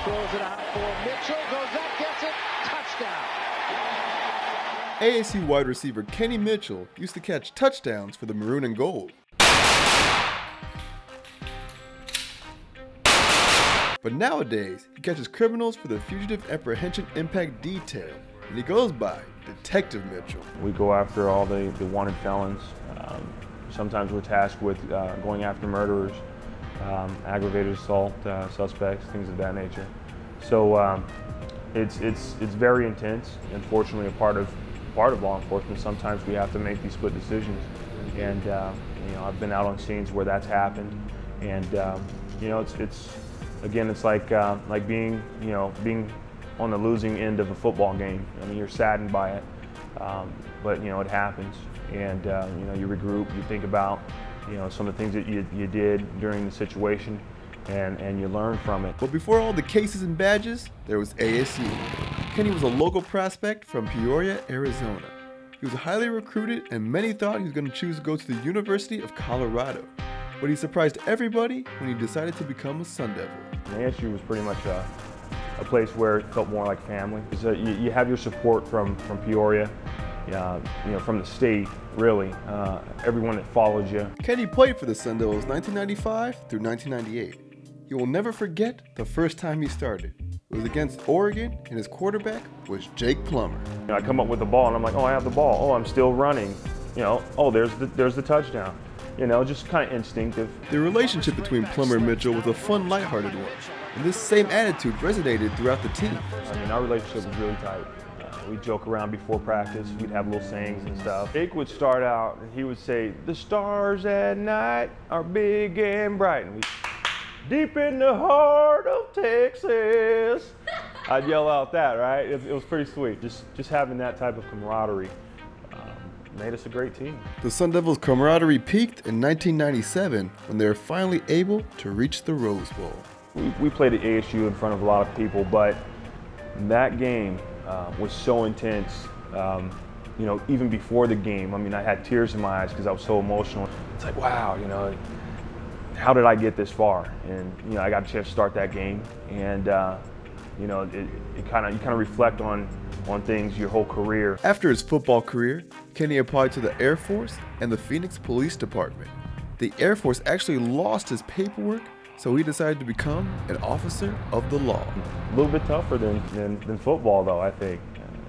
throws it out for Mitchell, goes up, gets it, touchdown. ASU wide receiver Kenny Mitchell used to catch touchdowns for the Maroon and Gold. But nowadays, he catches criminals for the Fugitive Apprehension Impact Detail, and he goes by Detective Mitchell. We go after all the wanted felons. Sometimes we're tasked with going after murderers, aggravated assault suspects, things of that nature. So it's very intense. Unfortunately, a part of law enforcement. Sometimes we have to make these split decisions, and you know, I've been out on scenes where that's happened, and you know, it's again, it's like being on the losing end of a football game. I mean, you're saddened by it, but you know, it happens, and you know, you regroup, you think about some of the things that you did during the situation, and you learn from it. But before all the cases and badges, there was ASU. Kenny was a local prospect from Peoria, Arizona. He was highly recruited, and many thought he was going to choose to go to the University of Colorado. But he surprised everybody when he decided to become a Sun Devil. ASU was pretty much a place where it felt more like family. You have your support from Peoria, from the state, really, everyone that follows you. Kenny played for the Sun Devils 1995 through 1998. He will never forget the first time he started. It was against Oregon, and his quarterback was Jake Plummer. I come up with the ball, and I'm like, oh, I have the ball. Oh, I'm still running. Oh, there's the touchdown. Just kind of instinctive. The relationship between Plummer and Mitchell was a fun, lighthearted one, and this same attitude resonated throughout the team. I mean, our relationship was really tight. We'd joke around before practice. We'd have little sayings and stuff. Jake would start out, and he would say, "The stars at night are big and bright." And deep in the heart of Texas. I'd yell out that, right? It was pretty sweet. Just having that type of camaraderie made us a great team. The Sun Devils' camaraderie peaked in 1997 when they were finally able to reach the Rose Bowl. We played at ASU in front of a lot of people, but that game was so intense. Even before the game, I mean, I had tears in my eyes because I was so emotional. It's like, wow, how did I get this far? And I got a chance to start that game, and you kind of reflect on things your whole career. After his football career, Kenny applied to the Air Force and the Phoenix Police Department. The Air Force actually lost his paperwork, so he decided to become an officer of the law. A little bit tougher than football, though. I think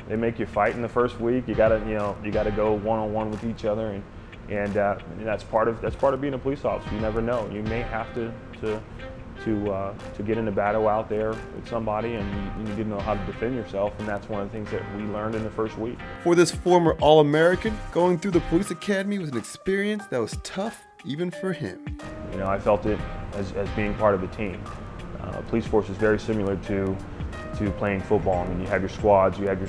they make you fight in the first week. You gotta go one-on-one with each other, and that's part of being a police officer. You never know. You may have to get in a battle out there with somebody, and you didn't know how to defend yourself, and that's one of the things that we learned in the first week. For this former All-American, going through the police academy was an experience that was tough even for him. I felt it as being part of a team. Police force is very similar to playing football. I mean, you have your squads, you have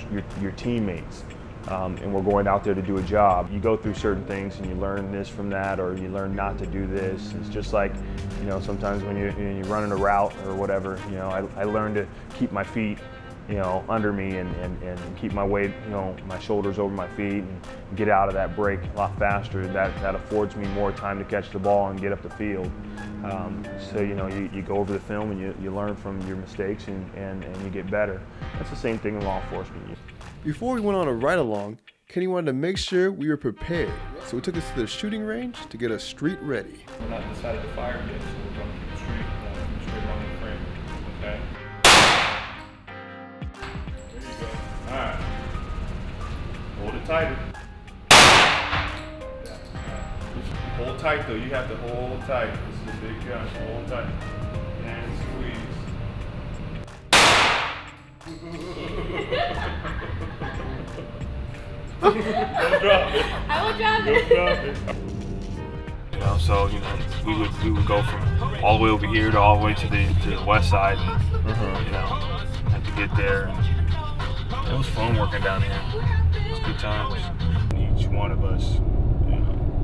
your teammates, and we're going out there to do a job. You go through certain things and you learn this from that, or you learn not to do this. It's just like, sometimes when you're running a route or whatever, I learned to keep my feet, under me and keep my weight, my shoulders over my feet, and get out of that break a lot faster. That affords me more time to catch the ball and get up the field. So you go over the film and you learn from your mistakes and you get better. That's the same thing in law enforcement. Before we went on a ride-along, Kenny wanted to make sure we were prepared, so he took us to the shooting range to get us street ready. We're not decided to fire yet, so we're going to the street, straight along the frame, okay? There you go. All right. Hold it tighter. Yeah. Just hold tight, though. You have to hold tight. This is a big gun, so hold tight. And squeeze. Don't drop it. I will drop it. Don't drop it. So we would go from all the way over here to all the way to the west side, and had to get there. And it was fun working down here. It was good times. Each one of us,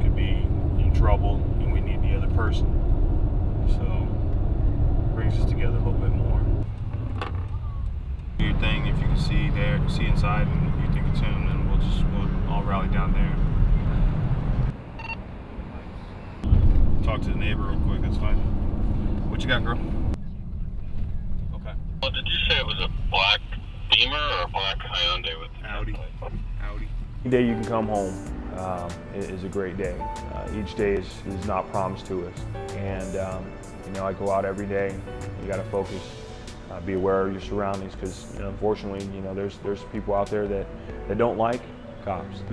could be in trouble, and we need the other person. So it brings us together a little bit more. Your thing, if you can see inside, and you think it's him, then we'll all rally down there. Talk to the neighbor real quick, that's fine. What you got, girl? Okay. Beamer or a black Hyundai with Audi. Any day you can come home is a great day. Each day is not promised to us, and you know, I go out every day. You got to focus, be aware of your surroundings, because you know, unfortunately, you know, there's people out there that don't like cops.